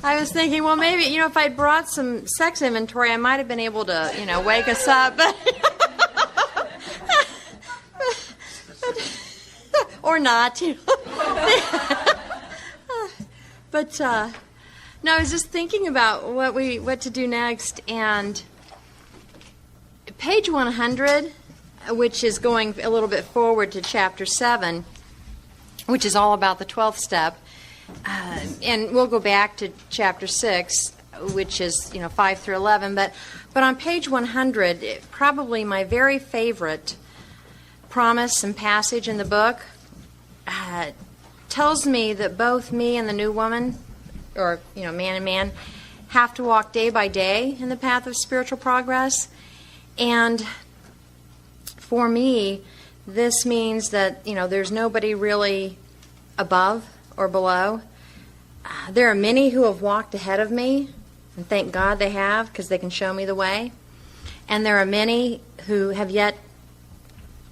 I was thinking, well, maybe, if I'd brought some sex inventory, I might have been able to, wake us up. Or not, But, no, I was just thinking about what to do next, and page 100, which is going a little bit forward to chapter 7, which is all about the 12th step, and we'll go back to chapter 6, which is 5 through 11. But on page 100, probably my very favorite promise and passage in the book tells me that both me and the new woman, or man and man, have to walk day by day in the path of spiritual progress. And for me, this means that there's nobody really above or below. There are many who have walked ahead of me, and thank God they have, because they can show me the way. And there are many who have yet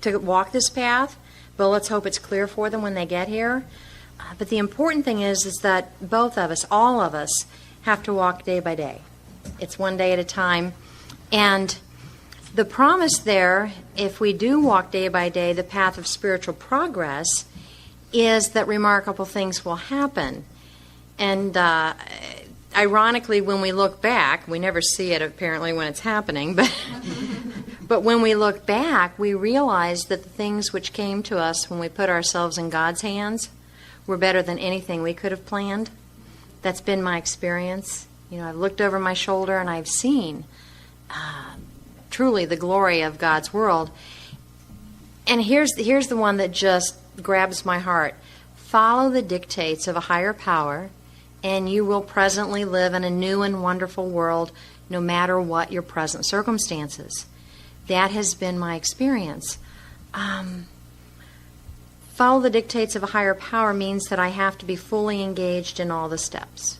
to walk this path, but let's hope it's clear for them when they get here. But the important thing is that both of us, all of us, have to walk day by day. It's one day at a time. And the promise there, if we do walk day by day the path of spiritual progress, is that remarkable things will happen. And ironically, when we look back, we never see it apparently when it's happening, but when we look back, we realize that the things which came to us when we put ourselves in God's hands were better than anything we could have planned. That's been my experience. I've looked over my shoulder and I've seen truly the glory of God's world. And here's the one that just grabs my heart. Follow the dictates of a higher power, and you will presently live in a new and wonderful world, no matter what your present circumstances. That has been my experience. Follow the dictates of a higher power means that I have to be fully engaged in all the steps.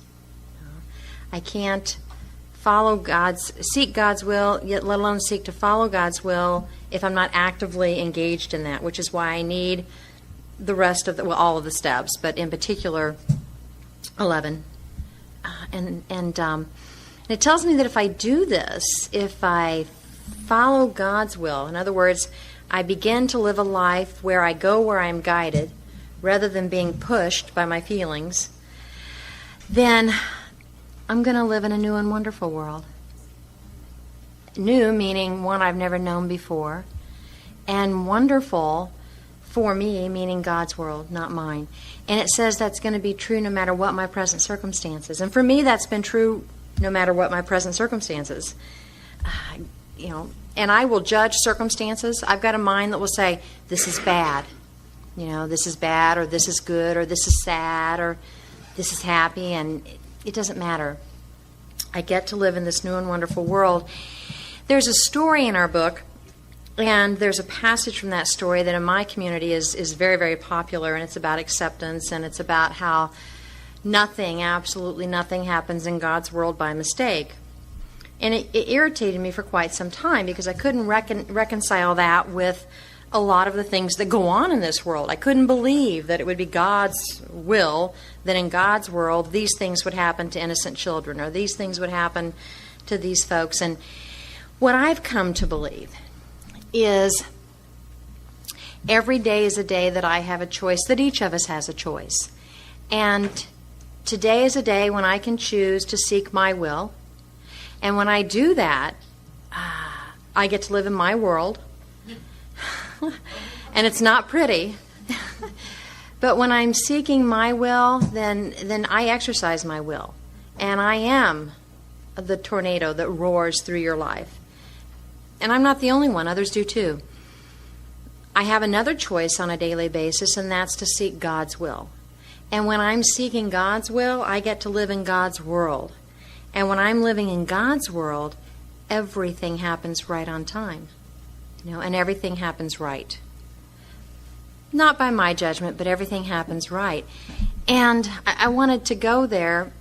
I can't seek God's will, yet let alone seek to follow God's will, if I'm not actively engaged in that, which is why I need the rest of all of the steps, but in particular 11. And it tells me that if I do this, if I follow God's will, in other words, I begin to live a life where I go where I'm guided, rather than being pushed by my feelings, then I'm going to live in a new and wonderful world. New meaning one I've never known before, and wonderful for me meaning God's world, not mine. And it says that's going to be true no matter what my present circumstances. And for me, that's been true no matter what my present circumstances. And I will judge circumstances. I've got a mind that will say, this is bad. This is bad, or this is good, or this is sad, or this is happy, and it doesn't matter. I get to live in this new and wonderful world. There's a story in our book, and there's a passage from that story that in my community is very, very popular, and it's about acceptance, and it's about how nothing, absolutely nothing, happens in God's world by mistake. And it irritated me for quite some time because I couldn't reconcile that with a lot of the things that go on in this world. I couldn't believe that it would be God's will that in God's world these things would happen to innocent children, or these things would happen to these folks. And what I've come to believe is every day is a day that I have a choice, that each of us has a choice. And today is a day when I can choose to seek my will. And when I do that, I get to live in my world. And it's not pretty. But when I'm seeking my will, then I exercise my will. And I am the tornado that roars through your life. And I'm not the only one. Others do too. I have another choice on a daily basis, and that's to seek God's will. And when I'm seeking God's will, I get to live in God's world. And when I'm living in God's world, everything happens right on time. And everything happens right. Not by my judgment, but everything happens right. And I wanted to go there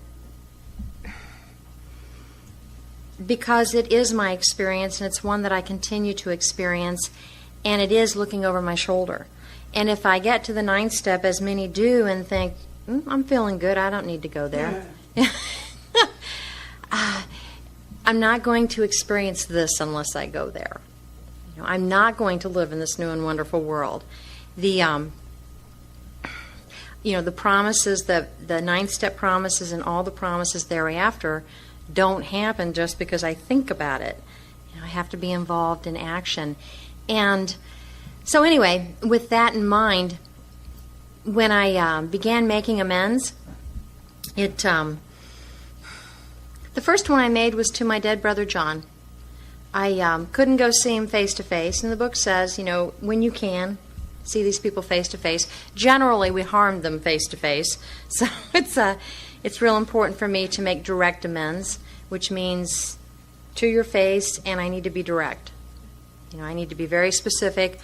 because it is my experience, and it's one that I continue to experience, and it is looking over my shoulder. And if I get to the 9th step, as many do, and think, I'm feeling good, I don't need to go there. I'm not going to experience this unless I go there. I'm not going to live in this new and wonderful world. The the promises, the 9-step promises and all the promises thereafter don't happen just because I think about it. I have to be involved in action. And so anyway, with that in mind, when I began making amends, the first one I made was to my dead brother John. I couldn't go see him face to face, and the book says, when you can, see these people face to face. Generally, we harmed them face to face, so it's real important for me to make direct amends, which means to your face, and I need to be direct. I need to be very specific.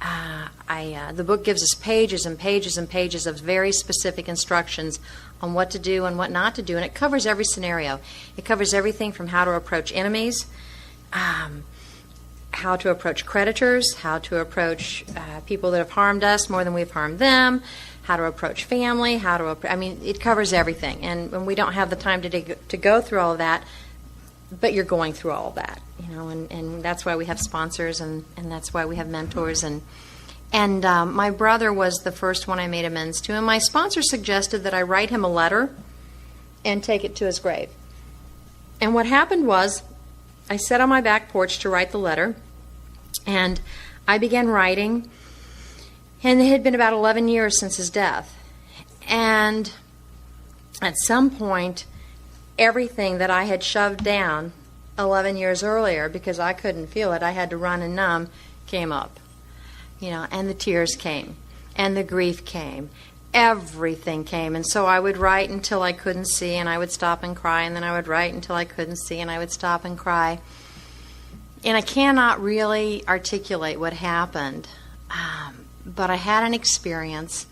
The book gives us pages and pages and pages of very specific instructions on what to do and what not to do, and it covers every scenario. It covers everything from how to approach enemies, how to approach creditors, how to approach people that have harmed us more than we've harmed them, how to approach family, it covers everything. And we don't have the time to go through all of that, but you're going through all of that, and that's why we have sponsors, and that's why we have mentors. And my brother was the first one I made amends to, and my sponsor suggested that I write him a letter and take it to his grave. And what happened was, I sat on my back porch to write the letter, and I began writing, and it had been about 11 years since his death. And at some point, everything that I had shoved down 11 years earlier, because I couldn't feel it, I had to run and numb, came up. And the tears came, and the grief came. Everything came. And so I would write until I couldn't see, and I would stop and cry, and then I would write until I couldn't see, and I would stop and cry. And I cannot really articulate what happened, but I had an experience,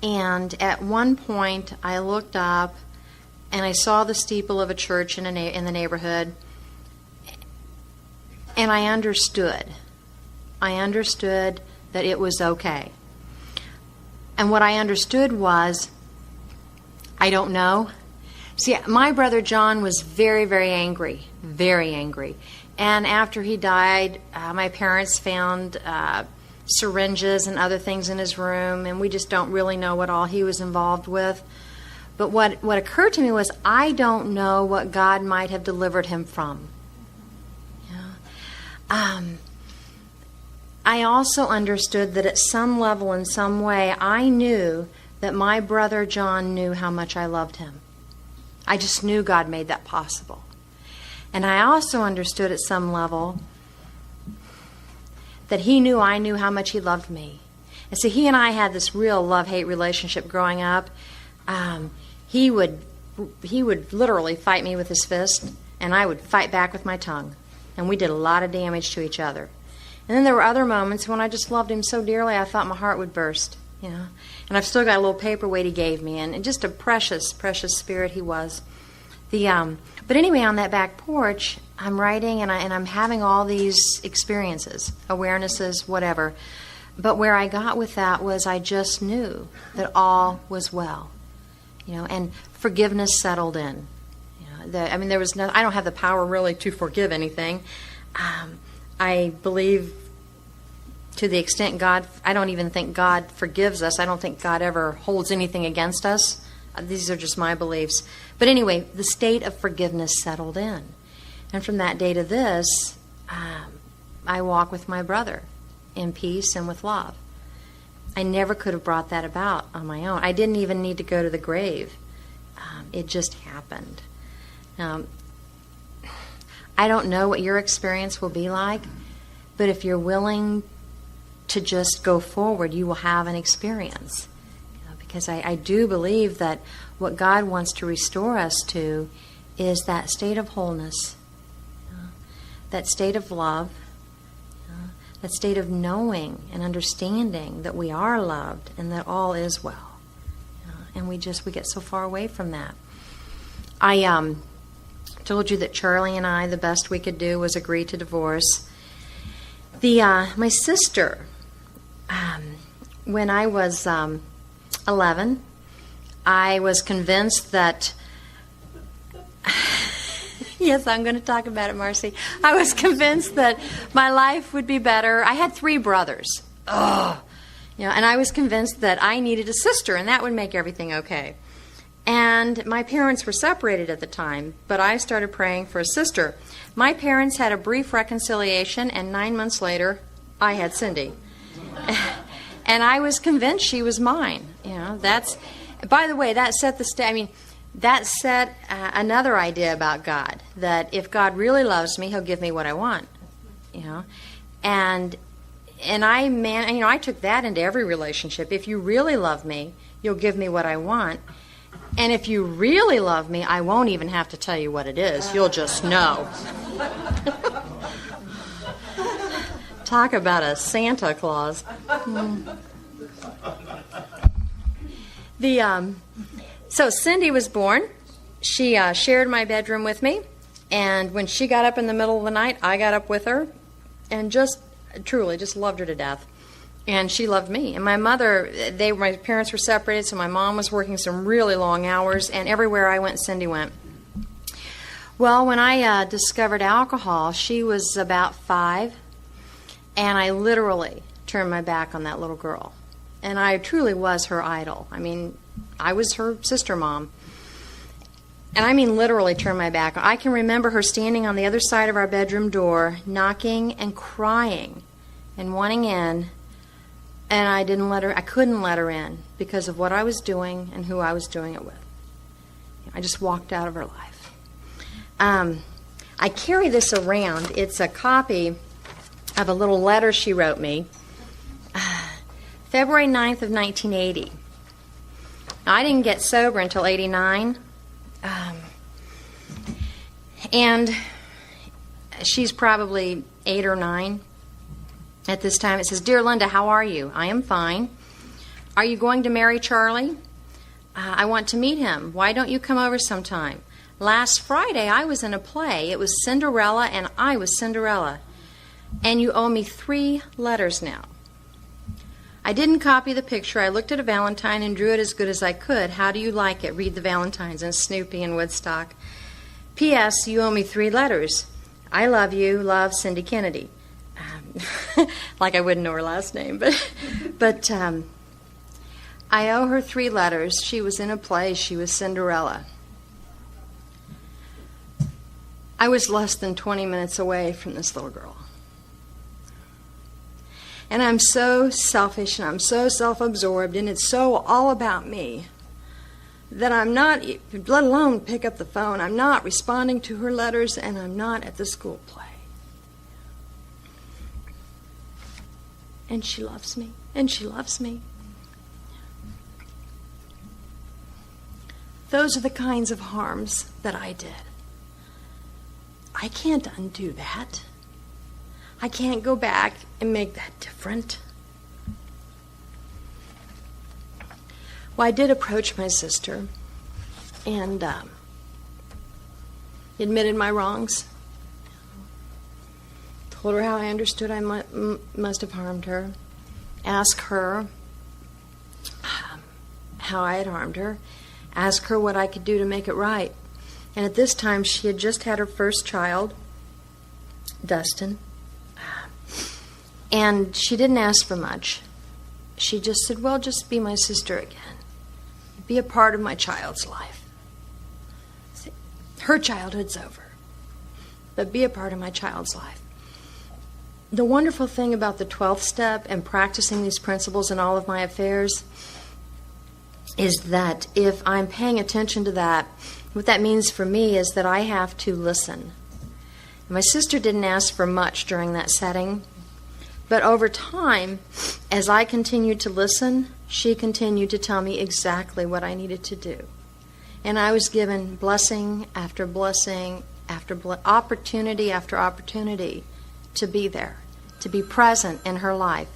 and at one point I looked up and I saw the steeple of a church in the neighborhood, and I understood. I understood that it was okay. And what I understood was, I don't know. See, my brother John was very, very angry, very angry. And after he died, my parents found syringes and other things in his room, and we just don't really know what all he was involved with. But what occurred to me was, I don't know what God might have delivered him from. I also understood that at some level, in some way, I knew that my brother John knew how much I loved him. I just knew God made that possible. And I also understood at some level that he knew I knew how much he loved me. And so he and I had this real love-hate relationship growing up. He would literally fight me with his fist, and I would fight back with my tongue. And we did a lot of damage to each other. And then there were other moments when I just loved him so dearly I thought my heart would burst. And I've still got a little paperweight he gave me, and just a precious, precious spirit he was. But anyway, on that back porch, I'm writing, and I'm having all these experiences, awarenesses, whatever. But where I got with that was, I just knew that all was well, and forgiveness settled in. There was no. I don't have the power really to forgive anything. I believe, to the extent God, I don't even think God forgives us. I don't think God ever holds anything against us. These are just my beliefs. But anyway, the state of forgiveness settled in. And from that day to this, I walk with my brother in peace and with love. I never could have brought that about on my own. I didn't even need to go to the grave. It just happened. I don't know what your experience will be like, but if you're willing to just go forward, you will have an experience. Because I do believe that what God wants to restore us to is that state of wholeness, that state of love, that state of knowing and understanding that we are loved and that all is well. And we get so far away from that. I told you that Charlie and I, the best we could do was agree to divorce. My sister, when I was 11, I was convinced that Yes, I'm going to talk about it, Marcy. I was convinced that my life would be better. I had 3 brothers. Ugh. And I was convinced that I needed a sister, and that would make everything okay. And my parents were separated at the time, but I started praying for a sister. My parents had a brief reconciliation, and 9 months later, I had Cindy. And I was convinced she was mine. That's, by the way, that set the that set another idea about God, that if God really loves me, He'll give me what I want. And I took that into every relationship. If you really love me, you'll give me what I want. And if you really love me, I won't even have to tell you what it is. You'll just know. Talk about a Santa Claus. So Cindy was born. She shared my bedroom with me. And when she got up in the middle of the night, I got up with her. And truly loved her to death. And she loved me. And my parents were separated, so my mom was working some really long hours, and everywhere I went, Cindy went. Well, when I discovered alcohol, she was about 5, and I literally turned my back on that little girl. And I truly was her idol. I was her sister mom. And literally turned my back. I can remember her standing on the other side of our bedroom door, knocking and crying and wanting in. And I couldn't let her in because of what I was doing and who I was doing it with. I just walked out of her life. I carry this around. It's a copy of a little letter she wrote me, February 9th of 1980. Now, I didn't get sober until 89. And she's probably 8 or 9 at this time. It says, "Dear Linda, how are you? I am fine. Are you going to marry Charlie? I want to meet him. Why don't you come over sometime? Last Friday I was in a play. It was Cinderella and I was Cinderella. And you owe me 3 letters now. I didn't copy the picture. I looked at a Valentine and drew it as good as I could. How do you like it? Read the Valentines and Snoopy and Woodstock. P.S. You owe me 3 letters. I love you. Love, Cindy Kennedy." Like I wouldn't know her last name, but I owe her 3 letters. She was in a play. She was Cinderella. I was less than 20 minutes away from this little girl. And I'm so selfish and I'm so self-absorbed and it's so all about me that I'm not, let alone pick up the phone, I'm not responding to her letters and I'm not at the school play. And she loves me, and she loves me. Those are the kinds of harms that I did. I can't undo that. I can't go back and make that different. Well, I did approach my sister and admitted my wrongs. Told her how I understood I must have harmed her. Asked her how I had harmed her. Asked her what I could do to make it right. And at this time, she had just had her first child, Dustin. And she didn't ask for much. She just said, well, just be my sister again. Be a part of my child's life. Her childhood's over. But be a part of my child's life. The wonderful thing about the 12th step and practicing these principles in all of my affairs is that if I'm paying attention to that, what that means for me is that I have to listen. And my sister didn't ask for much during that setting, but over time, as I continued to listen, she continued to tell me exactly what I needed to do. And I was given blessing after blessing after opportunity after opportunity to be there, to be present in her life.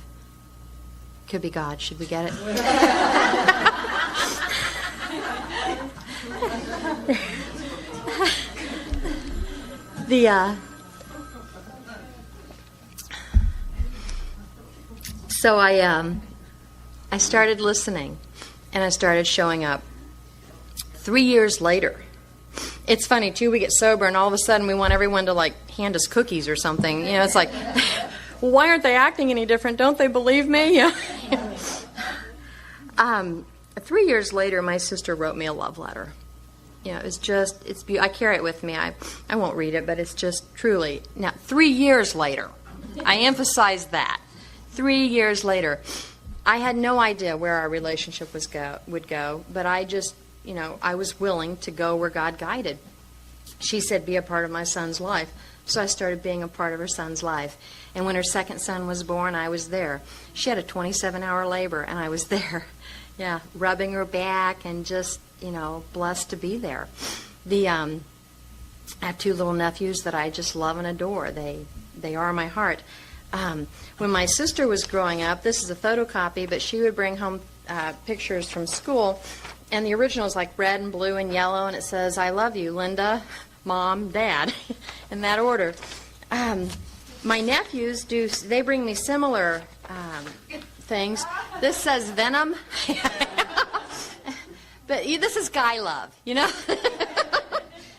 Could be God. Should we get it? So I started listening, and I started showing up. 3 years later, It's funny, too, we get sober and all of a sudden we want everyone to, like, hand us cookies or something. You know, it's like, well, why aren't they acting any different? Don't they believe me? Yeah. 3 years later, my sister wrote me a love letter. You know, I carry it with me. I won't read it, but it's just truly. Now, 3 years later, I emphasize that. 3 years later, I had no idea where our relationship would go, but I just, you know, I was willing to go where God guided. She said, be a part of my son's life. So I started being a part of her son's life. And when her second son was born, I was there. She had a 27-hour labor, and I was there. Yeah, rubbing her back and just, you know, blessed to be there. I have 2 little nephews that I just love and adore. They are my heart. When my sister was growing up, this is a photocopy, but she would bring home pictures from school, and the original is like red and blue and yellow, and it says, I love you, Linda, Mom, Dad, in that order. My nephews they bring me similar things. This says Venom. But this is guy love, you know?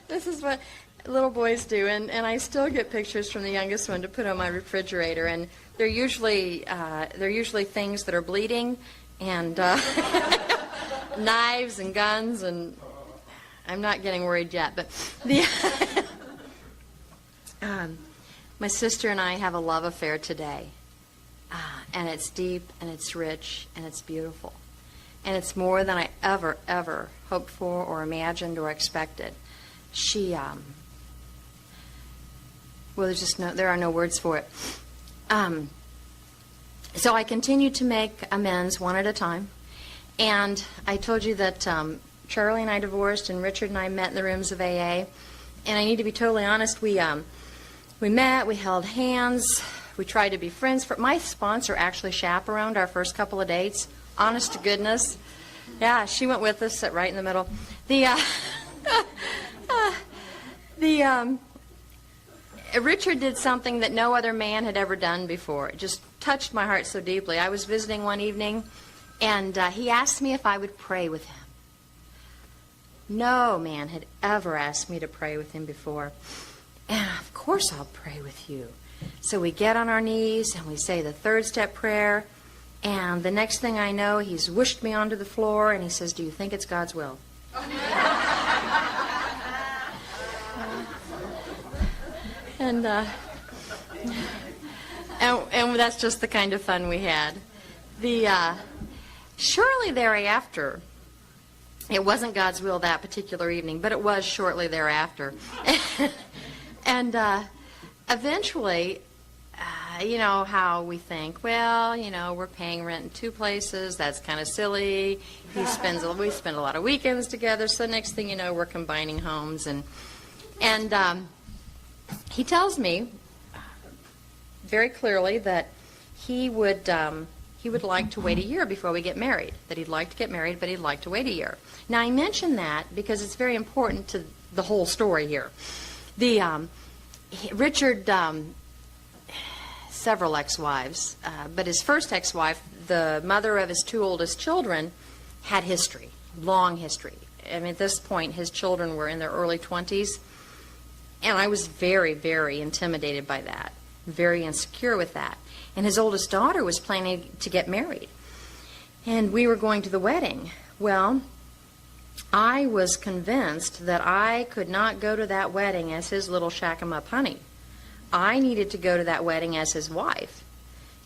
This is what little boys do, and I still get pictures from the youngest one to put on my refrigerator, and they're usually things that are bleeding, and knives and guns, and I'm not getting worried yet, but my sister and I have a love affair today, and it's deep, and it's rich, and it's beautiful. And it's more than I ever hoped for or imagined or expected. There are no words for it. So I continued to make amends one at a time. And I told you that Charlie and I divorced, and Richard and I met in the rooms of AA. And I need to be totally honest, we met, we held hands, we tried to be friends. My sponsor actually chaperoned our first couple of dates. Honest to goodness. Yeah, she went with us, sat right in the middle. Richard did something that no other man had ever done before. It just touched my heart so deeply. I was visiting one evening, and he asked me if I would pray with him. No man had ever asked me to pray with him before. And of course I'll pray with you. So we get on our knees, and we say the 3rd step prayer. And the next thing I know, he's whooshed me onto the floor, and he says, do you think it's God's will? And that's just the kind of fun we had. Shortly thereafter, it wasn't God's will that particular evening, but it was shortly thereafter. And eventually, you know how we think, well, you know, we're paying rent in 2 places, that's kind of silly. We spend a lot of weekends together, so next thing you know, we're combining homes. And he tells me very clearly that he would like to wait a year before we get married, that he'd like to get married, but he'd like to wait a year. Now, I mention that because it's very important to the whole story here. Richard... several ex-wives, but his first ex-wife, the mother of his 2 oldest children, had history, long history. I mean, at this point, his children were in their early 20s, and I was very, very intimidated by that, very insecure with that. And his oldest daughter was planning to get married, and we were going to the wedding. Well, I was convinced that I could not go to that wedding as his little shack-em-up honey. I needed to go to that wedding as his wife.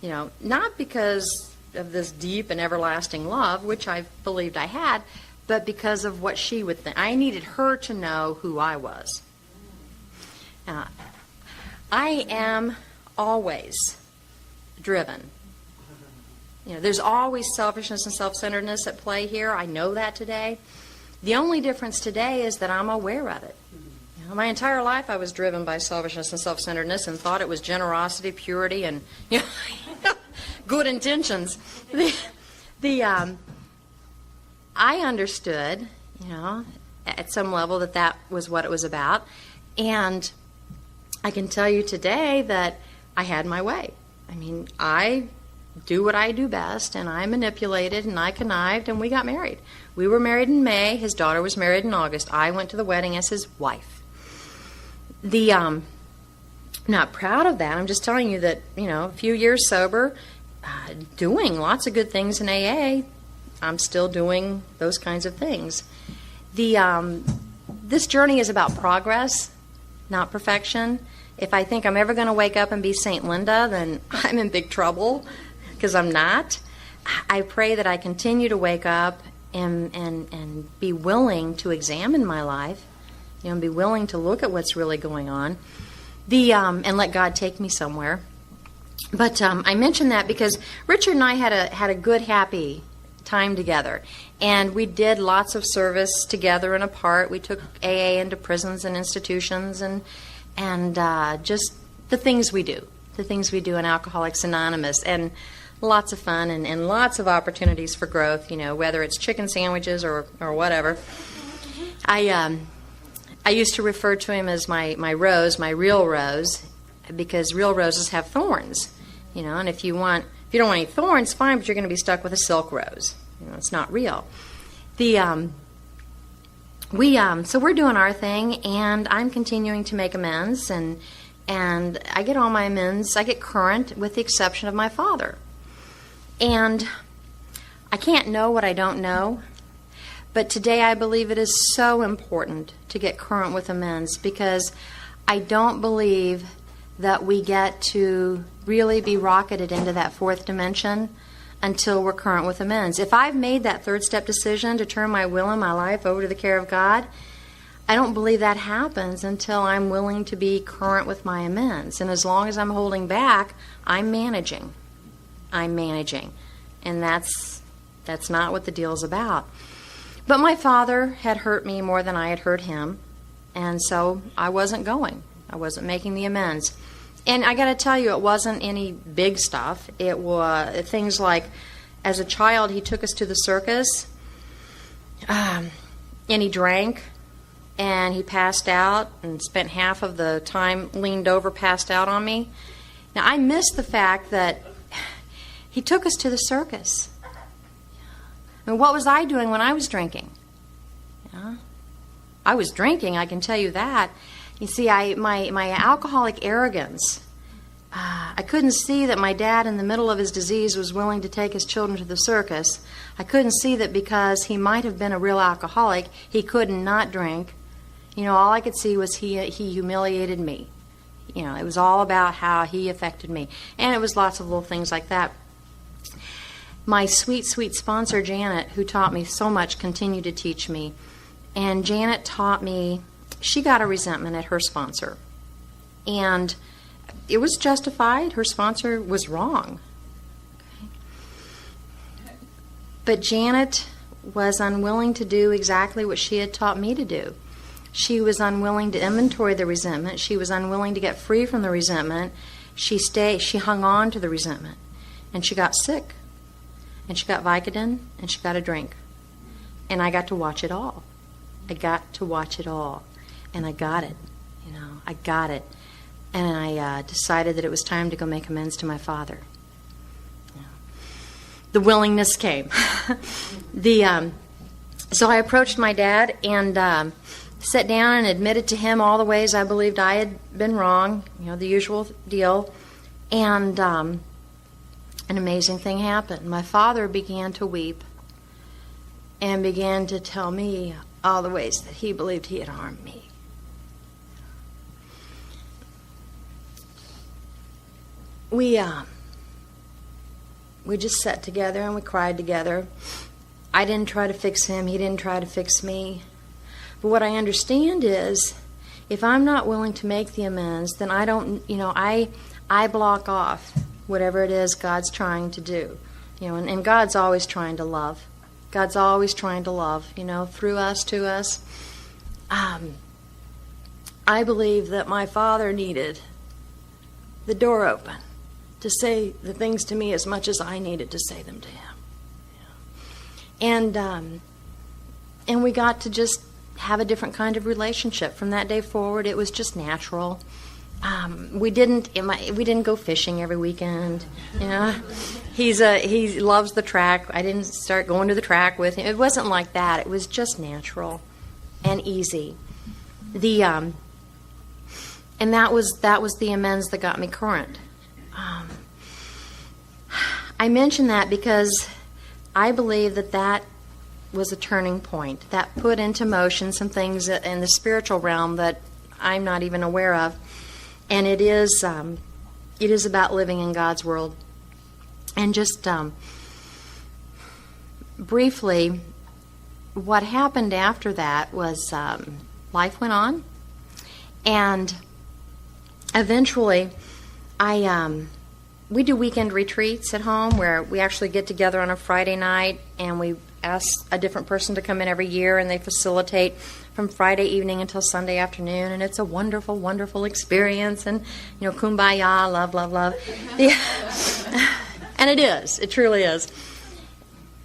You know, not because of this deep and everlasting love, which I believed I had, but because of what she would think. I needed her to know who I was. I am always driven. You know, there's always selfishness and self-centeredness at play here. I know that today. The only difference today is that I'm aware of it. My entire life I was driven by selfishness and self-centeredness and thought it was generosity, purity, and good intentions. I understood, at some level that was what it was about. And I can tell you today that I had my way. I mean, I do what I do best, and I manipulated and I connived, and we got married. We were married in May. His daughter was married in August. I went to the wedding as his wife. I'm not proud of that. I'm just telling you that, a few years sober, doing lots of good things in AA, I'm still doing those kinds of things. This journey is about progress, not perfection. If I think I'm ever going to wake up and be St. Linda, then I'm in big trouble, because I'm not. I pray that I continue to wake up and be willing to examine my life, and be willing to look at what's really going on, and let God take me somewhere. But I mention that because Richard and I had a good, happy time together, and we did lots of service together and apart. We took AA into prisons and institutions, and just the things we do in Alcoholics Anonymous, and lots of fun and lots of opportunities for growth. Whether it's chicken sandwiches or whatever. I used to refer to him as my rose, my real rose, because real roses have thorns. And if you don't want any thorns, fine, but you're going to be stuck with a silk rose. It's not real. So we're doing our thing, and I'm continuing to make amends, and I get all my amends. I get current, with the exception of my father. And I can't know what I don't know, but today I believe it is so important to get current with amends, because I don't believe that we get to really be rocketed into that fourth dimension until we're current with amends. If I've made that third step decision to turn my will and my life over to the care of God, I don't believe that happens until I'm willing to be current with my amends. And as long as I'm holding back, I'm managing. And that's not what the deal's about. But my father had hurt me more than I had hurt him, and so I wasn't going. I wasn't making the amends. And I got to tell you, it wasn't any big stuff. It was things like, as a child, he took us to the circus, and he drank, and he passed out, and spent half of the time leaned over, passed out on me. Now, I missed the fact that he took us to the circus. And what was I doing when I was drinking? I was drinking, I can tell you that. You see, my alcoholic arrogance, I couldn't see that my dad, in the middle of his disease, was willing to take his children to the circus. I couldn't see that because he might have been a real alcoholic, he couldn't not drink. All I could see was he humiliated me. It was all about how he affected me. And it was lots of little things like that. My sweet, sweet sponsor, Janet, who taught me so much, continued to teach me. And Janet taught me, she got a resentment at her sponsor. And it was justified. Her sponsor was wrong. Okay. But Janet was unwilling to do exactly what she had taught me to do. She was unwilling to inventory the resentment. She was unwilling to get free from the resentment. She hung on to the resentment. And she got sick. And she got Vicodin, and she got a drink. And I got to watch it all. And I got it. I got it. And I decided that it was time to go make amends to my father. The willingness came. So I approached my dad and sat down and admitted to him all the ways I believed I had been wrong, the usual deal. And an amazing thing happened. My father began to weep and began to tell me all the ways that he believed he had harmed me. We just sat together and we cried together. I didn't try to fix him. He didn't try to fix me. But what I understand is, if I'm not willing to make the amends, then I don't, I block off whatever it is God's trying to do. And God's always trying to love. God's always trying to love, through us, to us. I believe that my father needed the door open to say the things to me as much as I needed to say them to him. And we got to just have a different kind of relationship. From that day forward, it was just natural. We didn't go fishing every weekend. You know, he loves the track. I didn't start going to the track with him. It wasn't like that. It was just natural and easy. And that was the amends that got me current. I mention that because I believe that was a turning point. That put into motion some things in the spiritual realm that I'm not even aware of. And it is about living in God's world. And just briefly, what happened after that was life went on. And eventually, we do weekend retreats at home where we actually get together on a Friday night and we ask a different person to come in every year, and they facilitate from Friday evening until Sunday afternoon, and it's a wonderful, wonderful experience, and, kumbaya, love, love, love. And it is. It truly is.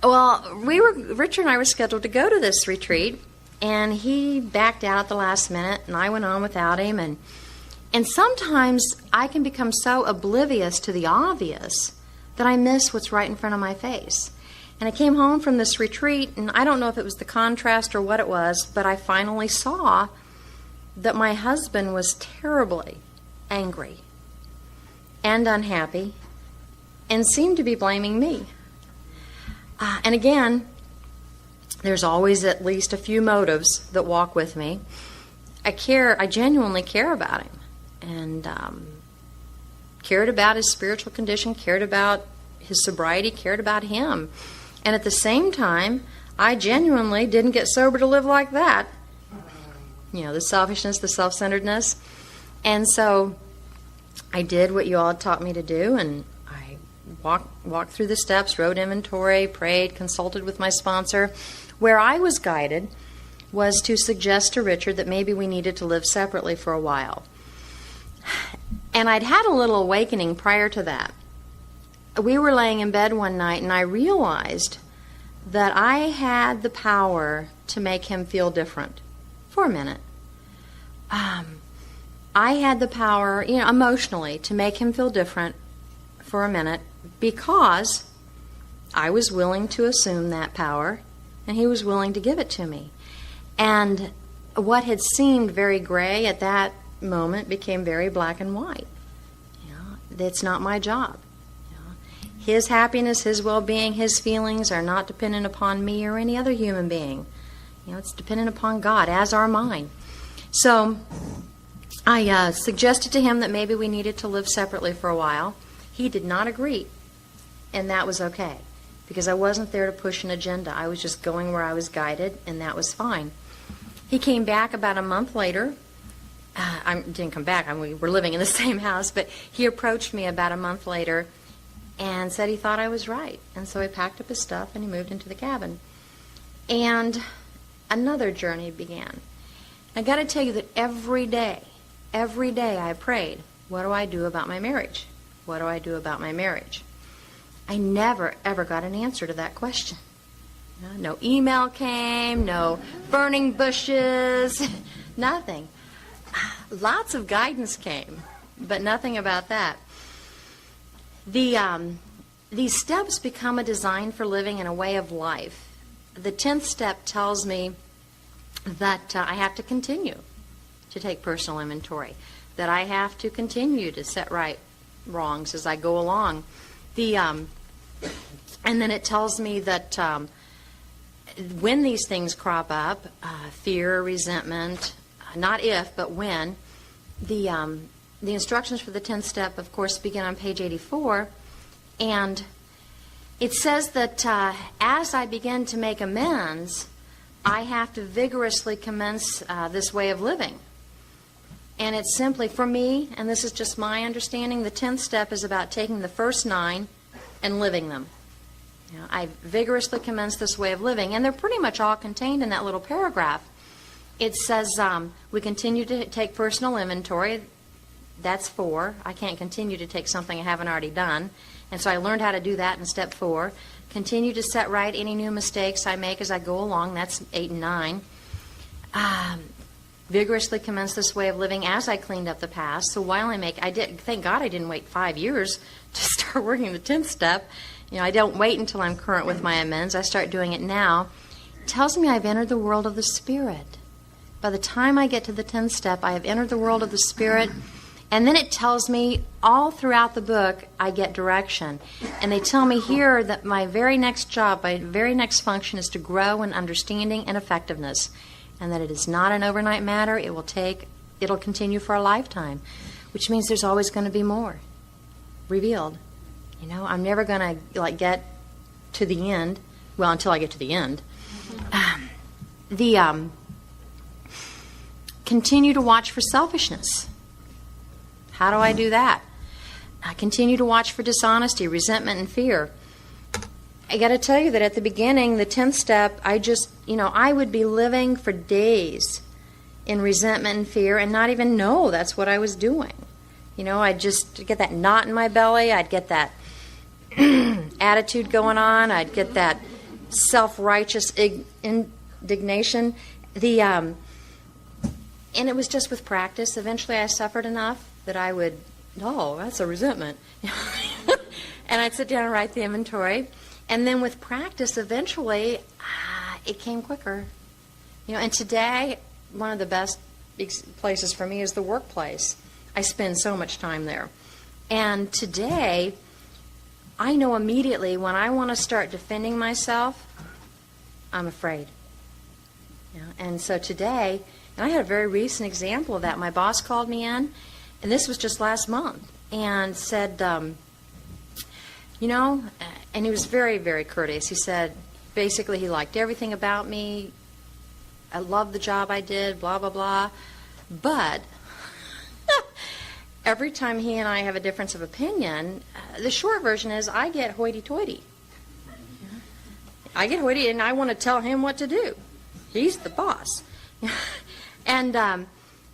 Well, Richard and I were scheduled to go to this retreat, and he backed out at the last minute, and I went on without him, and sometimes I can become so oblivious to the obvious that I miss what's right in front of my face. And I came home from this retreat, and I don't know if it was the contrast or what it was, but I finally saw that my husband was terribly angry and unhappy and seemed to be blaming me. And again, there's always at least a few motives that walk with me. I genuinely care about him, and cared about his spiritual condition, cared about his sobriety, cared about him. And at the same time, I genuinely didn't get sober to live like that. The selfishness, the self-centeredness. And so I did what you all taught me to do, and I walked through the steps, wrote inventory, prayed, consulted with my sponsor. Where I was guided was to suggest to Richard that maybe we needed to live separately for a while. And I'd had a little awakening prior to that. We were laying in bed one night, and I realized that I had the power to make him feel different for a minute. I had the power, emotionally, to make him feel different for a minute because I was willing to assume that power, and he was willing to give it to me. And what had seemed very gray at that moment became very black and white. It's not my job. His happiness, his well-being, his feelings are not dependent upon me or any other human being. It's dependent upon God, as are mine. So I suggested to him that maybe we needed to live separately for a while. He did not agree, and that was okay, because I wasn't there to push an agenda. I was just going where I was guided, and that was fine. He came back about a month later. I didn't come back. We were living in the same house, but he approached me about a month later and said he thought I was right. And so he packed up his stuff and he moved into the cabin. And another journey began. I got to tell you that every day I prayed, what do I do about my marriage? What do I do about my marriage? I never, ever got an answer to that question. No email came, no burning bushes, nothing. Lots of guidance came, but nothing about that. These steps become a design for living in a way of life. The 10th step tells me that I have to continue to take personal inventory, that I have to continue to set right wrongs as I go along. And then it tells me that when these things crop up, fear, resentment, not if, but when, the instructions for the 10th step, of course, begin on page 84, and it says that as I begin to make amends, I have to vigorously commence this way of living. And it's simply, for me, and this is just my understanding, the 10th step is about taking the first 9 and living them. I vigorously commence this way of living, and they're pretty much all contained in that little paragraph. It says we continue to take personal inventory. That's 4. I can't continue to take something I haven't already done. And so I learned how to do that in step 4. Continue to set right any new mistakes I make as I go along. That's 8 and 9. vigorously commenced this way of living as I cleaned up the past. So while thank God I didn't wait 5 years to start working the 10th step. I don't wait until I'm current with my amends. I start doing it now. It tells me I've entered the world of the Spirit. By the time I get to the 10th step, I have entered the world of the Spirit. And then it tells me all throughout the book I get direction. And they tell me here that my very next job, my very next function is to grow in understanding and effectiveness. And that it is not an overnight matter. It'll continue for a lifetime, which means there's always going to be more revealed. I'm never going to get to the end. Well, until I get to the end. Continue to watch for selfishness. How do I do that? I continue to watch for dishonesty, resentment, and fear. I got to tell you that at the beginning, the 10th step, I would be living for days in resentment and fear and not even know that's what I was doing. I'd just get that knot in my belly. I'd get that attitude going on. I'd get that self-righteous indignation. And it was just with practice. Eventually I suffered enough that I would, that's a resentment. And I'd sit down and write the inventory. And then with practice, eventually, it came quicker. And today, one of the best places for me is the workplace. I spend so much time there. And today, I know immediately when I want to start defending myself, I'm afraid. And so today, and I had a very recent example of that. My boss called me in, and this was just last month, and said, and he was very, very courteous. He said, basically, he liked everything about me. I loved the job I did, blah, blah, blah. But every time he and I have a difference of opinion, the short version is I get hoity-toity. I get hoity, and I want to tell him what to do. He's the boss. And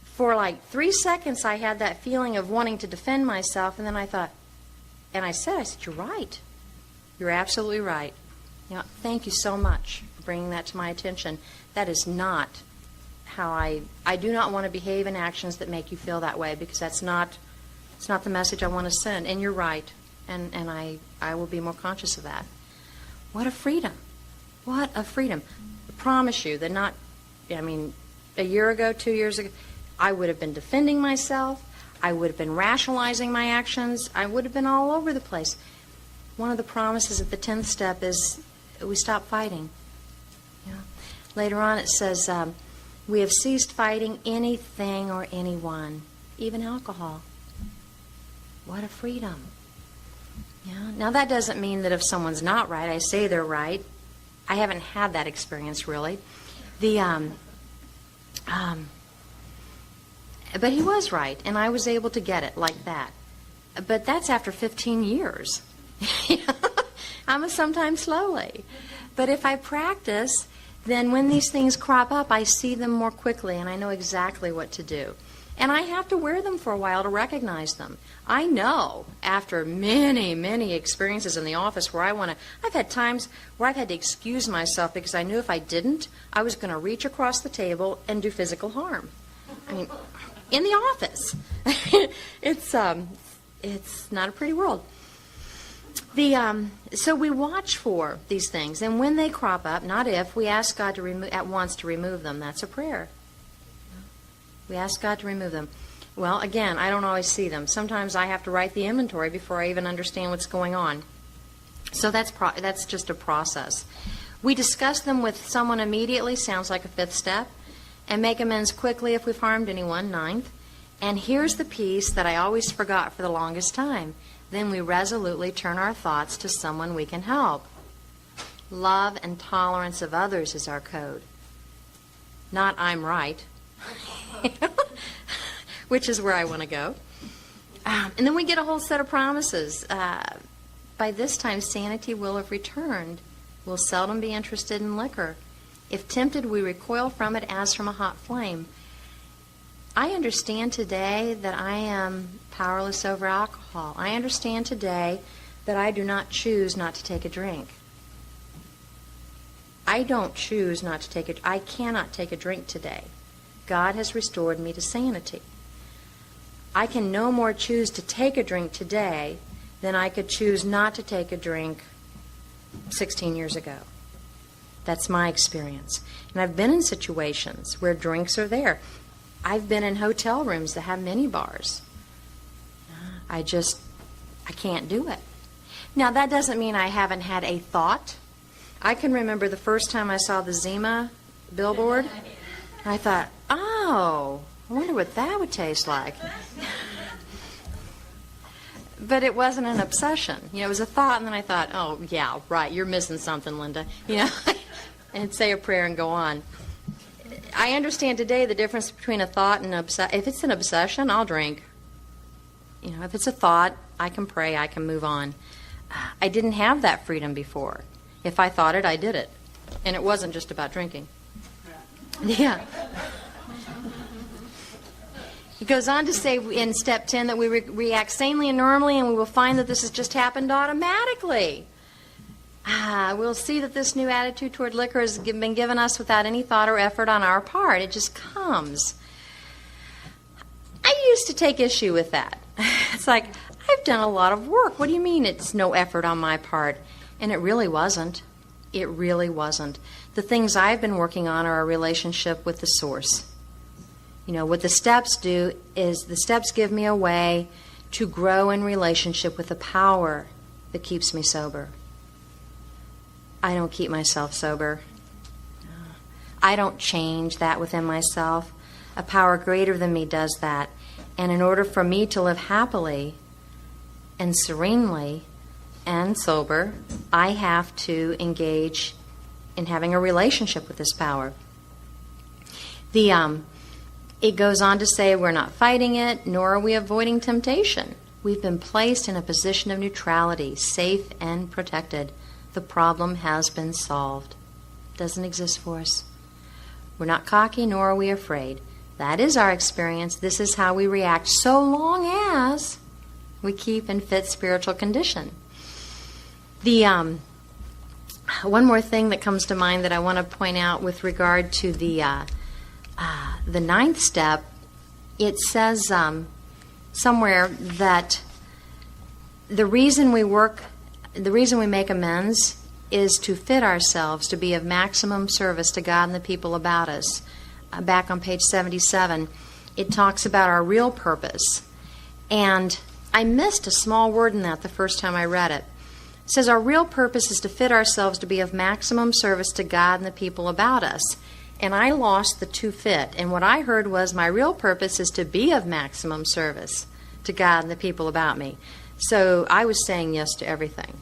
for like 3 seconds, I had that feeling of wanting to defend myself, and then I thought, and I said, you're right. You're absolutely right. Thank you so much for bringing that to my attention. That is not how I do not want to behave in actions that make you feel that way, because it's not the message I want to send. And you're right. And I will be more conscious of that. What a freedom. What a freedom. I promise you that a year ago, 2 years ago, I would have been defending myself. I would have been rationalizing my actions. I would have been all over the place. One of the promises at the 10th step is we stop fighting. Later on it says, we have ceased fighting anything or anyone, even alcohol. What a freedom. Now that doesn't mean that if someone's not right, I say they're right. I haven't had that experience really. But he was right, and I was able to get it like that. But that's after 15 years. I'm sometimes slowly. But if I practice, then when these things crop up, I see them more quickly, and I know exactly what to do. And I have to wear them for a while to recognize them. I know after many, many experiences in the office where I've had times where I've had to excuse myself because I knew if I didn't, I was going to reach across the table and do physical harm. In the office. It's not a pretty world. So we watch for these things, and when they crop up, not if, we ask God at once to remove them. That's a prayer. We ask God to remove them. Well, again, I don't always see them. Sometimes I have to write the inventory before I even understand what's going on. So that's just a process. We discuss them with someone immediately, sounds like a 5th step, and make amends quickly if we've harmed anyone, 9th. And here's the piece that I always forgot for the longest time. Then we resolutely turn our thoughts to someone we can help. Love and tolerance of others is our code. Not I'm right, which is where I want to go. And then we get a whole set of promises. By this time, sanity will have returned. We'll seldom be interested in liquor. If tempted, we recoil from it as from a hot flame. I understand today that I am powerless over alcohol. I understand today that I do not choose not to take a drink. I don't choose not to take I cannot take a drink today. God has restored me to sanity. I can no more choose to take a drink today than I could choose not to take a drink 16 years ago. That's my experience. And I've been in situations where drinks are there. I've been in hotel rooms that have mini bars. I can't do it. Now, that doesn't mean I haven't had a thought. I can remember the first time I saw the Zima billboard. I thought, oh, I wonder what that would taste like. But it wasn't an obsession. It was a thought, and then I thought, oh, yeah, right, you're missing something, Linda. And say a prayer and go on. I understand today the difference between a thought and an obsession. If it's an obsession, I'll drink. If it's a thought, I can pray, I can move on. I didn't have that freedom before. If I thought it, I did it. And it wasn't just about drinking. Yeah. He goes on to say in step 10 that we react sanely and normally, and we will find that this has just happened automatically. We'll see that this new attitude toward liquor has been given us without any thought or effort on our part. It just comes. I used to take issue with that. It's like, I've done a lot of work. What do you mean it's no effort on my part? And it really wasn't. It really wasn't. The things I've been working on are a relationship with the source. What the steps do is the steps give me a way to grow in relationship with the power that keeps me sober. I don't keep myself sober. I don't change that within myself. A power greater than me does that. And in order for me to live happily and serenely and sober, I have to engage in having a relationship with this power. It goes on to say we're not fighting it, nor are we avoiding temptation. We've been placed in a position of neutrality, safe and protected. The problem has been solved. It doesn't exist for us. We're not cocky, nor are we afraid. That is our experience. This is how we react, so long as we keep in fit spiritual condition. One more thing that comes to mind that I want to point out with regard to the ninth step, it says somewhere that the reason we make amends is to fit ourselves to be of maximum service to God and the people about us. Back on page 77, it talks about our real purpose. And I missed a small word in that the first time I read it. It says our real purpose is to fit ourselves to be of maximum service to God and the people about us. And I lost the to fit. And what I heard was my real purpose is to be of maximum service to God and the people about me. So I was saying yes to everything.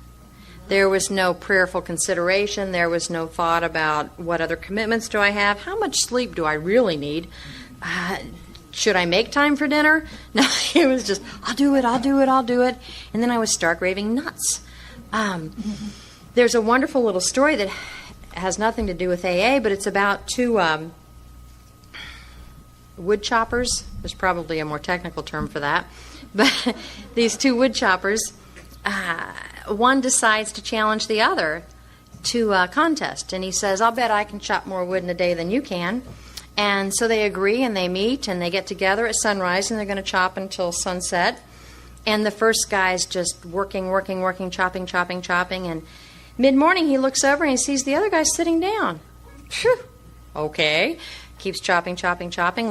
There was no prayerful consideration. There was no thought about what other commitments do I have? How much sleep do I really need? Should I make time for dinner? No, it was just, I'll do it. And then I would start raving nuts. There's a wonderful little story that has nothing to do with AA, but it's about two wood choppers. There's probably a more technical term for that. But these two wood choppers, one decides to challenge the other to a contest. And he says, I'll bet I can chop more wood in a day than you can. And so they agree, and they meet, and they get together at sunrise, and they're going to chop until sunset. And the first guy's just working, chopping. And mid-morning, he looks over, and he sees the other guy sitting down. Phew. Okay. Keeps chopping.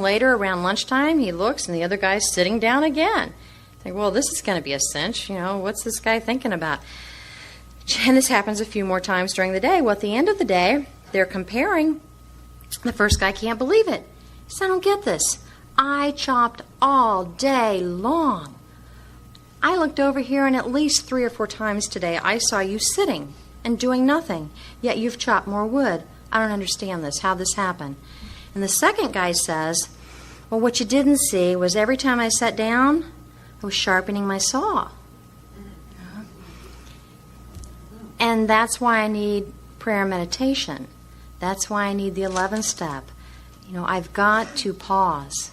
Later, around lunchtime, he looks, and the other guy's sitting down again. Think, well, this is going to be a cinch. What's this guy thinking about? And this happens a few more times during the day. Well, at the end of the day, they're comparing. The first guy can't believe it. He said, I don't get this. I chopped all day long. I looked over here, and at least 3 or 4 times today I saw you sitting and doing nothing, yet you've chopped more wood. I don't understand this. How'd this happen? And the second guy says, well, what you didn't see was every time I sat down, I was sharpening my saw. And that's why I need prayer and meditation. That's why I need the 11th step. I've got to pause.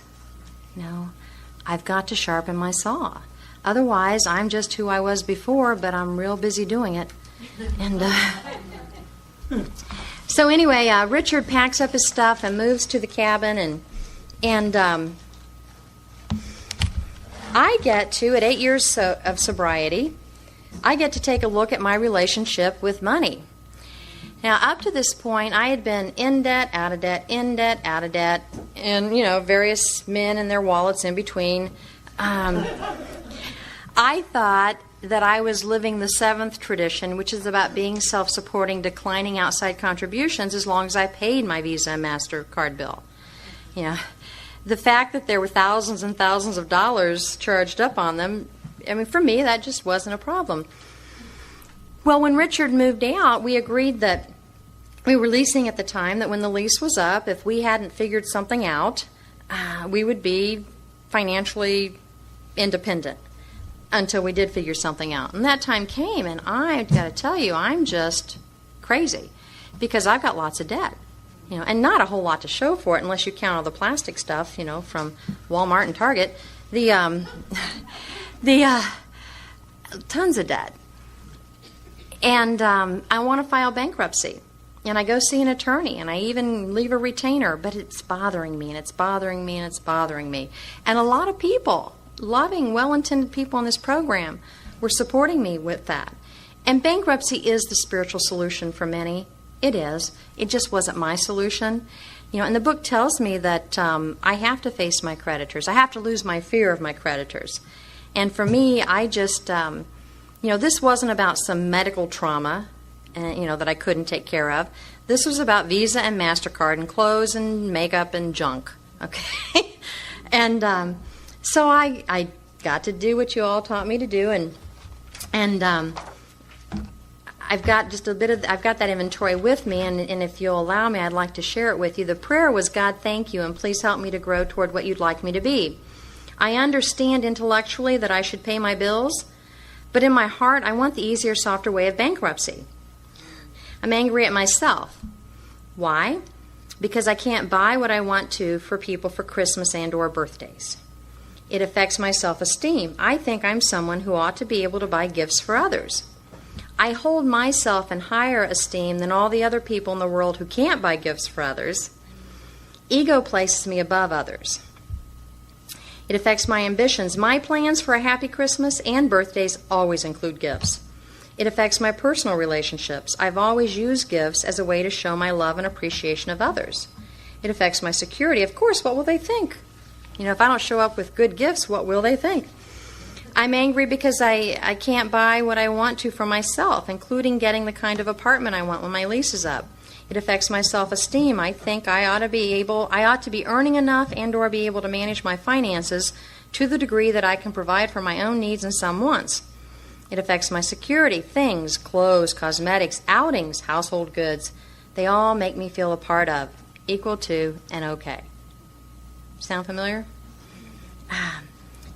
I've got to sharpen my saw. Otherwise, I'm just who I was before, but I'm real busy doing it. And so anyway, Richard packs up his stuff and moves to the cabin, and And I get to, at 8 years of sobriety, I get to take a look at my relationship with money. Now, up to this point, I had been in debt, out of debt, in debt, out of debt, and, various men and their wallets in between. I thought that I was living the seventh tradition, which is about being self-supporting, declining outside contributions as long as I paid my Visa and MasterCard bill. The fact that there were thousands and thousands of dollars charged up on them, for me, that just wasn't a problem. Well, when Richard moved out, we agreed that we were leasing at the time, that when the lease was up, if we hadn't figured something out, we would be financially independent until we did figure something out. And that time came, and I've got to tell you, I'm just crazy because I've got lots of debt, and not a whole lot to show for it unless you count all the plastic stuff, from Walmart and Target. The tons of debt. And I want to file bankruptcy. And I go see an attorney, and I even leave a retainer, but it's bothering me, and it's bothering me, and it's bothering me. And a lot of people, loving, well-intended people in this program, were supporting me with that. And bankruptcy is the spiritual solution for many. It is. It just wasn't my solution. And the book tells me that I have to face my creditors. I have to lose my fear of my creditors. And for me, I just... this wasn't about some medical trauma, that I couldn't take care of. This was about Visa and MasterCard and clothes and makeup and junk, okay? And so I got to do what you all taught me to do, and I've got just I've got that inventory with me, and if you'll allow me, I'd like to share it with you. The prayer was, God, thank you, and please help me to grow toward what you'd like me to be. I understand intellectually that I should pay my bills, but in my heart, I want the easier, softer way of bankruptcy. I'm angry at myself. Why? Because I can't buy what I want to for people for Christmas and or birthdays. It affects my self-esteem. I think I'm someone who ought to be able to buy gifts for others. I hold myself in higher esteem than all the other people in the world who can't buy gifts for others. Ego places me above others. It affects my ambitions. My plans for a happy Christmas and birthdays always include gifts. It affects my personal relationships. I've always used gifts as a way to show my love and appreciation of others. It affects my security. Of course, what will they think? If I don't show up with good gifts, what will they think? I'm angry because I can't buy what I want to for myself, including getting the kind of apartment I want when my lease is up. It affects my self-esteem. I think I ought to be earning enough and or be able to manage my finances to the degree that I can provide for my own needs and some wants. It affects my security. Things, clothes, cosmetics, outings, household goods, they all make me feel a part of, equal to, and okay. Sound familiar?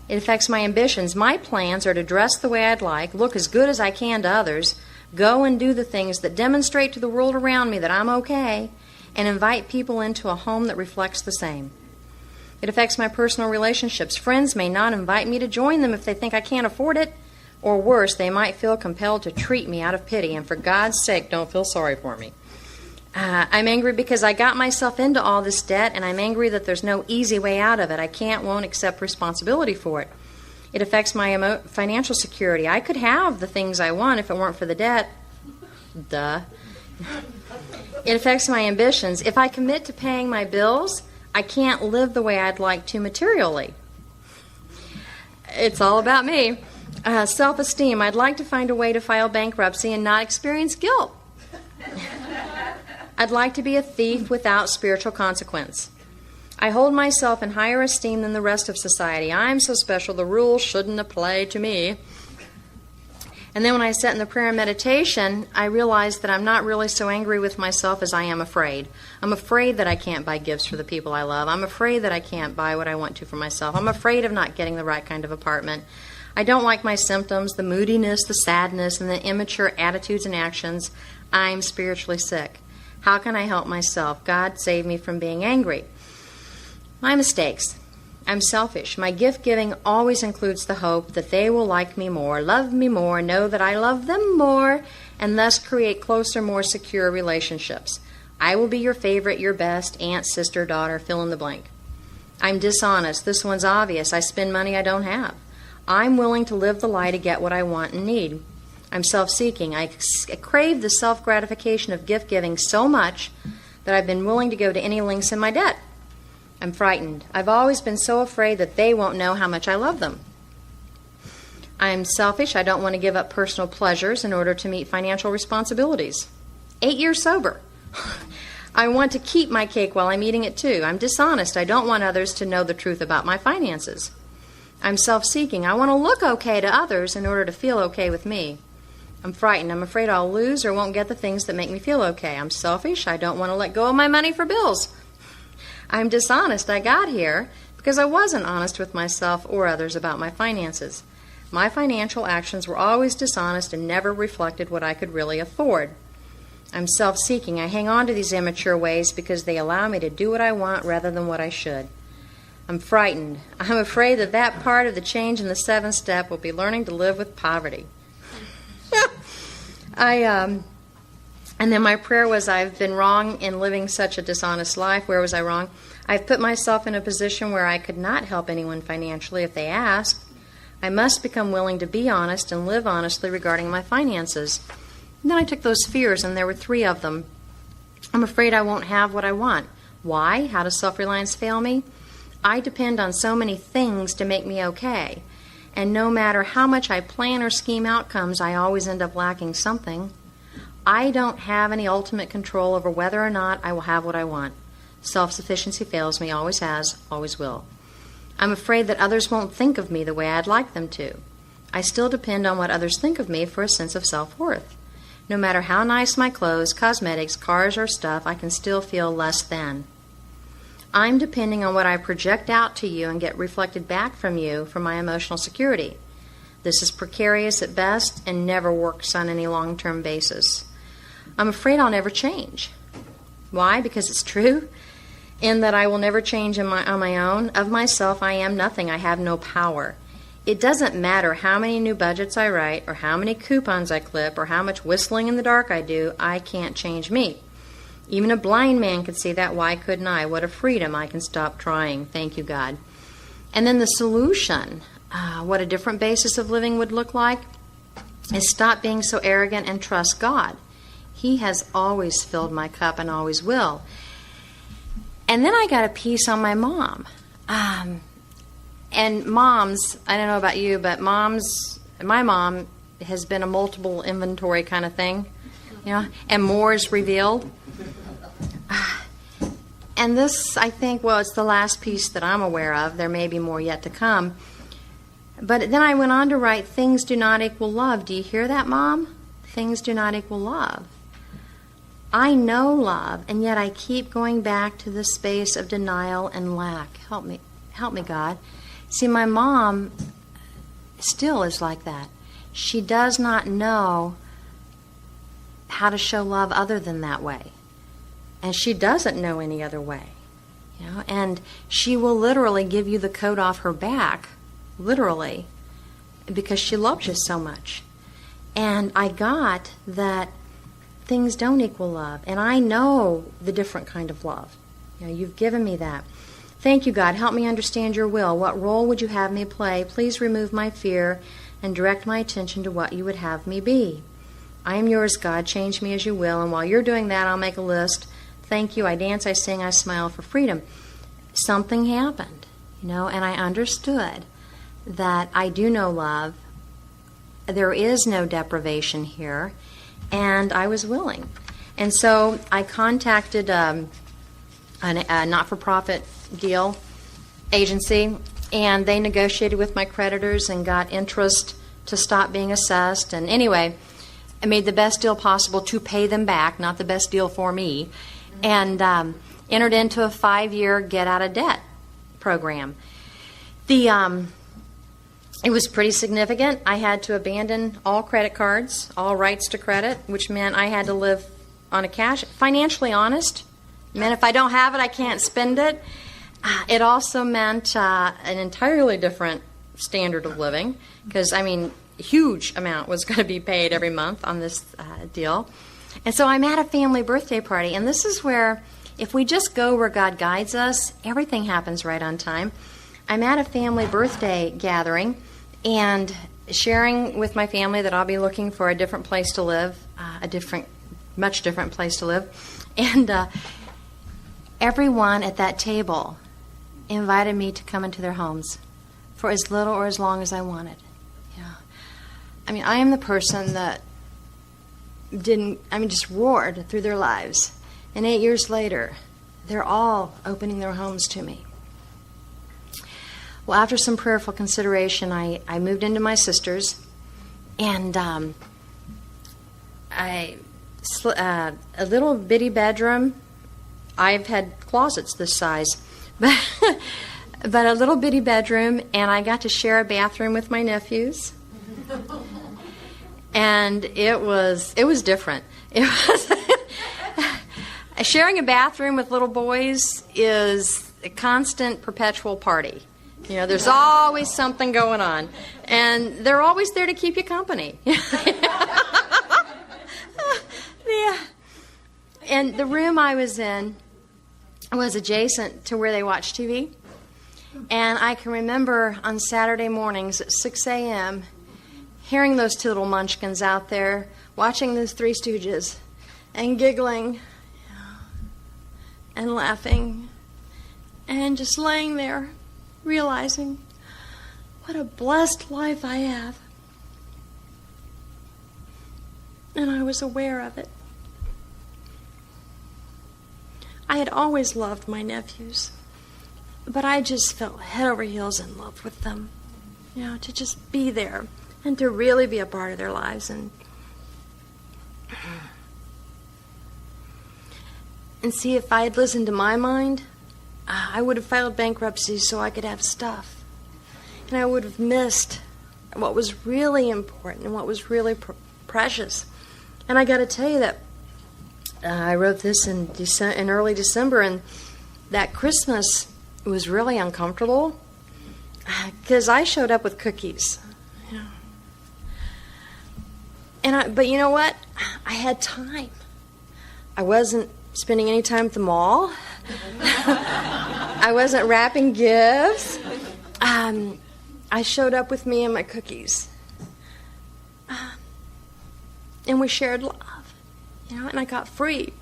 It affects my ambitions. My plans are to dress the way I'd like, look as good as I can to others, go and do the things that demonstrate to the world around me that I'm okay, and invite people into a home that reflects the same. It affects my personal relationships. Friends may not invite me to join them if they think I can't afford it, or worse, they might feel compelled to treat me out of pity, and for God's sake, don't feel sorry for me. I'm angry because I got myself into all this debt, and I'm angry that there's no easy way out of it. I won't accept responsibility for it. It affects my financial security. I could have the things I want if it weren't for the debt. Duh. It affects my ambitions. If I commit to paying my bills, I can't live the way I'd like to materially. It's all about me. Self-esteem. I'd like to find a way to file bankruptcy and not experience guilt. I'd like to be a thief without spiritual consequence. I hold myself in higher esteem than the rest of society. I'm so special, the rules shouldn't apply to me. And then when I sat in the prayer and meditation, I realized that I'm not really so angry with myself as I am afraid. I'm afraid that I can't buy gifts for the people I love. I'm afraid that I can't buy what I want to for myself. I'm afraid of not getting the right kind of apartment. I don't like my symptoms, the moodiness, the sadness, and the immature attitudes and actions. I'm spiritually sick. How can I help myself? God, save me from being angry. My mistakes. I'm selfish. My gift giving always includes the hope that they will like me more, love me more, know that I love them more, and thus create closer, more secure relationships. I will be your favorite, your best, aunt, sister, daughter, fill in the blank. I'm dishonest. This one's obvious. I spend money I don't have. I'm willing to live the lie to get what I want and need. I'm self-seeking. I crave the self-gratification of gift-giving so much that I've been willing to go to any lengths in my debt. I'm frightened. I've always been so afraid that they won't know how much I love them. I'm selfish. I don't want to give up personal pleasures in order to meet financial responsibilities. 8 years sober. I want to keep my cake while I'm eating it too. I'm dishonest. I don't want others to know the truth about my finances. I'm self-seeking. I want to look okay to others in order to feel okay with me. I'm frightened. I'm afraid I'll lose or won't get the things that make me feel okay. I'm selfish. I don't want to let go of my money for bills. I'm dishonest. I got here because I wasn't honest with myself or others about my finances. My financial actions were always dishonest and never reflected what I could really afford. I'm self-seeking. I hang on to these immature ways because they allow me to do what I want rather than what I should. I'm frightened. I'm afraid that that part of the change in the 7th step will be learning to live with poverty. And then my prayer was, I've been wrong in living such a dishonest life. Where was I wrong? I've put myself in a position where I could not help anyone financially if they asked. I must become willing to be honest and live honestly regarding my finances. And then I took those fears, and there were 3 of them. I'm afraid I won't have what I want. Why? How does self-reliance fail me? I depend on so many things to make me okay. And no matter how much I plan or scheme outcomes, I always end up lacking something. I don't have any ultimate control over whether or not I will have what I want. Self-sufficiency fails me, always has, always will. I'm afraid that others won't think of me the way I'd like them to. I still depend on what others think of me for a sense of self-worth. No matter how nice my clothes, cosmetics, cars, or stuff, I can still feel less than. I'm depending on what I project out to you and get reflected back from you for my emotional security. This is precarious at best and never works on any long-term basis. I'm afraid I'll never change. Why? Because it's true. In that I will never change on my own. Of myself, I am nothing. I have no power. It doesn't matter how many new budgets I write or how many coupons I clip or how much whistling in the dark I do, I can't change me. Even a blind man could see that. Why couldn't I? What a freedom. I can stop trying. Thank you, God. And then the solution, what a different basis of living would look like, is stop being so arrogant and trust God. He has always filled my cup and always will. And then I got a piece on my mom. And moms, I don't know about you, but my mom has been a multiple inventory kind of thing, and more is revealed. And this, I think, well, it's the last piece that I'm aware of. There may be more yet to come. But then I went on to write, things do not equal love. Do you hear that, Mom? Things do not equal love. I know love, and yet I keep going back to the space of denial and lack. Help me, God. See, my mom still is like that. She does not know how to show love other than that way. And she doesn't know any other way. And she will literally give you the coat off her back, literally, because she loves you so much. And I got that things don't equal love. And I know the different kind of love. You've given me that. Thank you, God. Help me understand your will. What role would you have me play? Please remove my fear and direct my attention to what you would have me be. I am yours, God. Change me as you will. And while you're doing that, I'll make a list. Thank you. I dance, I sing, I smile for freedom. Something happened, and I understood that I do know love. There is no deprivation here, and I was willing. And so I contacted a not-for-profit deal agency, and they negotiated with my creditors and got interest to stop being assessed. And anyway, I made the best deal possible to pay them back, not the best deal for me, and entered into a 5-year get-out-of-debt program. It was pretty significant. I had to abandon all credit cards, all rights to credit, which meant I had to live on a cash, financially honest. It meant if I don't have it, I can't spend it. It also meant an entirely different standard of living because, a huge amount was going to be paid every month on this deal. And so I'm at a family birthday party, and this is where if we just go where God guides us, everything happens right on time. I'm at a family birthday gathering and sharing with my family that I'll be looking for a different place to live, much different place to live. And everyone at that table invited me to come into their homes for as little or as long as I wanted. I mean, I am the person that just roared through their lives. And 8 years later, they're all opening their homes to me. Well, after some prayerful consideration, I moved into my sister's, and a little bitty bedroom. I've had closets this size, but a little bitty bedroom, and I got to share a bathroom with my nephews. And it was different. It was sharing a bathroom with little boys is a constant, perpetual party. You know, there's always something going on, and they're always there to keep you company. Yeah. And the room I was in was adjacent to where they watch TV, and I can remember on Saturday mornings at 6 a.m. hearing those two little munchkins out there watching those Three Stooges and giggling and laughing and just laying there realizing what a blessed life I have. And I was aware of it. I had always loved my nephews, but I just felt head over heels in love with them. You know, to just be there and to really be a part of their lives. And see, if I had listened to my mind, I would have filed bankruptcy so I could have stuff. And I would have missed what was really important and what was really precious. And I got to tell you that I wrote this in early December, and that Christmas was really uncomfortable because I showed up with cookies. But you know what? I had time. I wasn't spending any time at the mall. I wasn't wrapping gifts. I showed up with me and my cookies. And we shared love, and I got free.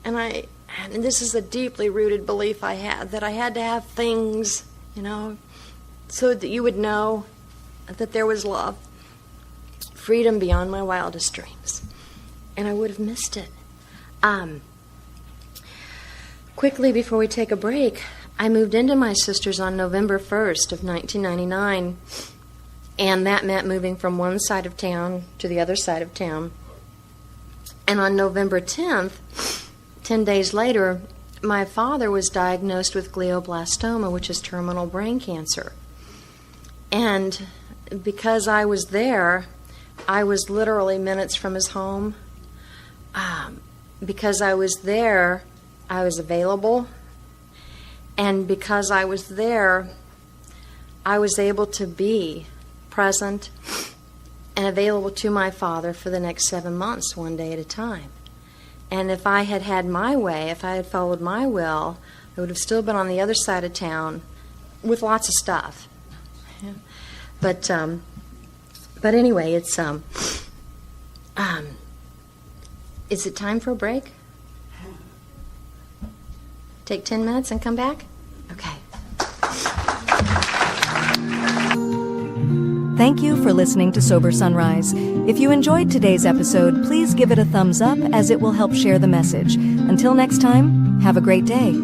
And this is a deeply rooted belief I had, that I had to have things, so that you would know that there was love. Freedom beyond my wildest dreams. And I would have missed it. Quickly before we take a break, I moved into my sister's on November 1st of 1999, and that meant moving from one side of town to the other side of town. And on November 10th, 10 days later, my father was diagnosed with glioblastoma, which is terminal brain cancer. And because I was there, I was literally minutes from his home. Because I was there, I was available. And because I was there, I was able to be present and available to my father for the next 7 months, one day at a time. And if I had had my way, if I had followed my will, I would have still been on the other side of town with lots of stuff. Yeah. But anyway, it's is it time for a break? Take 10 minutes and come back? Okay. Thank you for listening to Sober Sunrise. If you enjoyed today's episode, please give it a thumbs up, as it will help share the message. Until next time, have a great day.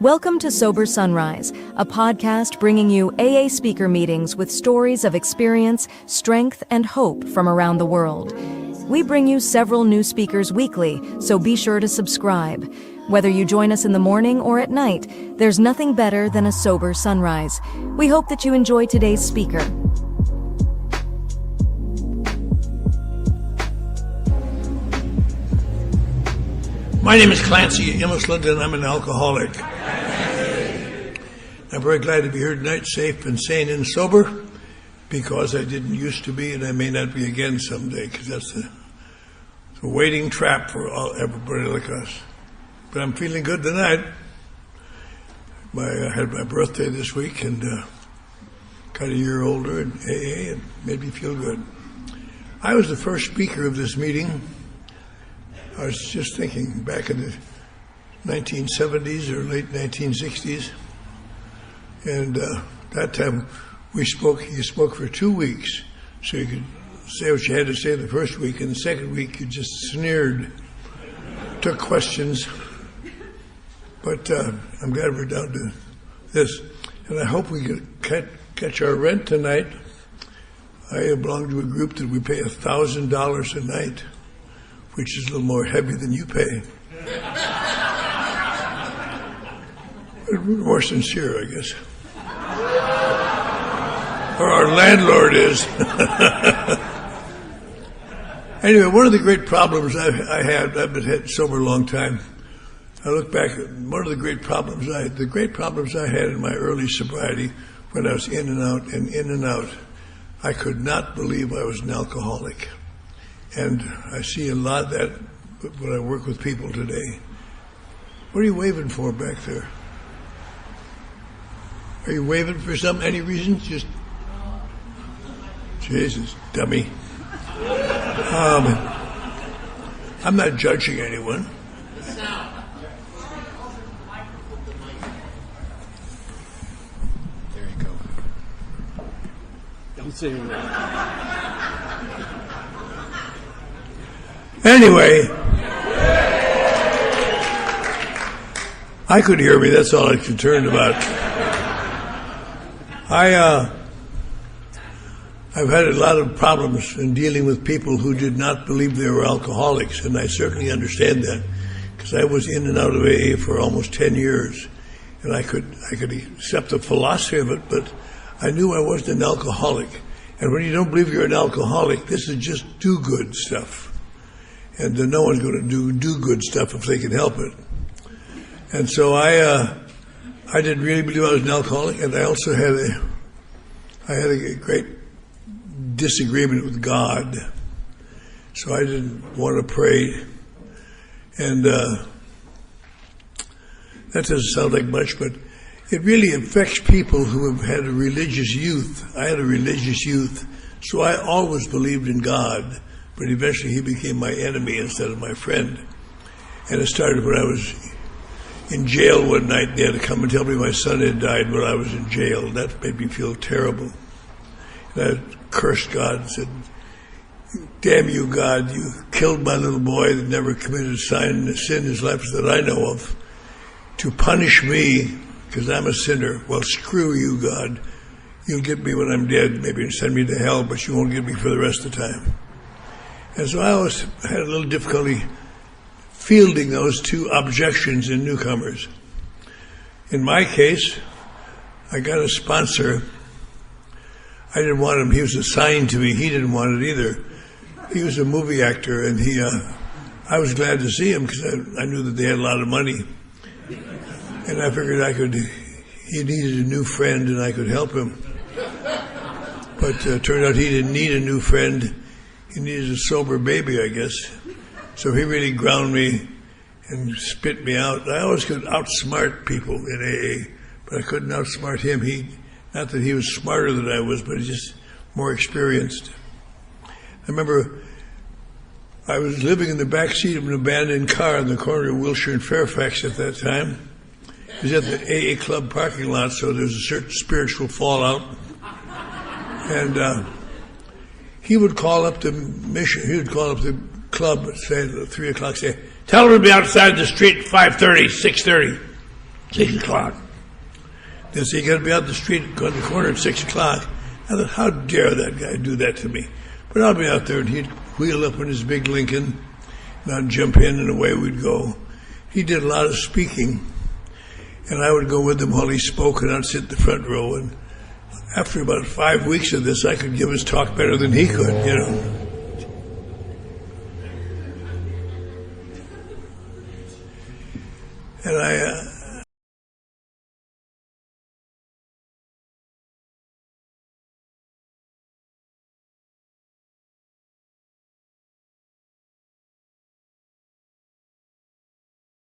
Welcome to Sober Sunrise, a podcast bringing you AA speaker meetings with stories of experience, strength, and hope from around the world. We bring you several new speakers weekly, so be sure to subscribe. Whether you join us in the morning or at night, there's nothing better than a sober sunrise. We hope that you enjoy today's speaker. My name is Clancy Amos Linden. I'm an alcoholic. I'm very glad to be here tonight, safe and sane and sober, because I didn't used to be, and I may not be again someday, because that's a waiting trap for everybody like us. But I'm feeling good tonight. I had my birthday this week, and got a year older in AA, and made me feel good. I was the first speaker of this meeting. I was just thinking back in the 1970s or late 1960s, and that time you spoke for 2 weeks, so you could say what you had to say the first week, and the second week you just sneered, took questions. But I'm glad we're down to this, and I hope we catch our rent tonight. I belong to a group that we pay $1,000 a night, which is a little more heavy than you pay. But we're more sincere, I guess. Or our landlord is. Anyway, one of the great problems I've been sober a long time. I look back at one of the great problems I had in my early sobriety, when I was in and out, I could not believe I was an alcoholic. And I see a lot of that when I work with people today. What are you waving for back there? Are you waving for any reason? Just, Jesus, dummy. I'm not judging anyone. There you go. Don't say that. Anyway, I could hear me. That's all I was concerned about. I've had a lot of problems in dealing with people who did not believe they were alcoholics, and I certainly understand that, because I was in and out of AA for almost 10 years, and I could accept the philosophy of it, but I knew I wasn't an alcoholic. And when you don't believe you're an alcoholic, this is just do-good stuff. And no one's going to do do-good stuff if they can help it. And so I didn't really believe I was an alcoholic, and I also had a great disagreement with God. So I didn't want to pray. And that doesn't sound like much, but it really affects people who have had a religious youth. I had a religious youth, so I always believed in God, but eventually he became my enemy instead of my friend. And it started when I was in jail one night. They had to come and tell me my son had died while I was in jail. That made me feel terrible. And I cursed God and said, "Damn you, God, you killed my little boy that never committed a sin in his life that I know of, to punish me because I'm a sinner. Well, screw you, God. You'll get me when I'm dead, maybe send me to hell, but you won't get me for the rest of the time." And so I always had a little difficulty fielding those two objections in newcomers. In my case, I got a sponsor. I didn't want him. He was assigned to me. He didn't want it either. He was a movie actor, and I was glad to see him because I knew that they had a lot of money. And I figured he needed a new friend and I could help him. But it turned out he didn't need a new friend. He needed a sober baby, I guess. So he really ground me and spit me out. I always could outsmart people in AA, but I couldn't outsmart him. Not that he was smarter than I was, but he's just more experienced. I remember I was living in the back seat of an abandoned car in the corner of Wilshire and Fairfax at that time. It was at the AA club parking lot, so there was a certain spiritual fallout. And he would call up the club at, say, at 3 o'clock, say, "Tell them to be outside the street at 5:30, 6:30, 6 o'clock. They say, "You got to be out the street, go to the corner at 6 o'clock. I thought, how dare that guy do that to me? But I'll be out there, and he'd wheel up in his big Lincoln, and I'd jump in, and away we'd go. He did a lot of speaking, and I would go with him while he spoke, and I'd sit in the front row. And after about 5 weeks of this, I could give his talk better than he could, you know.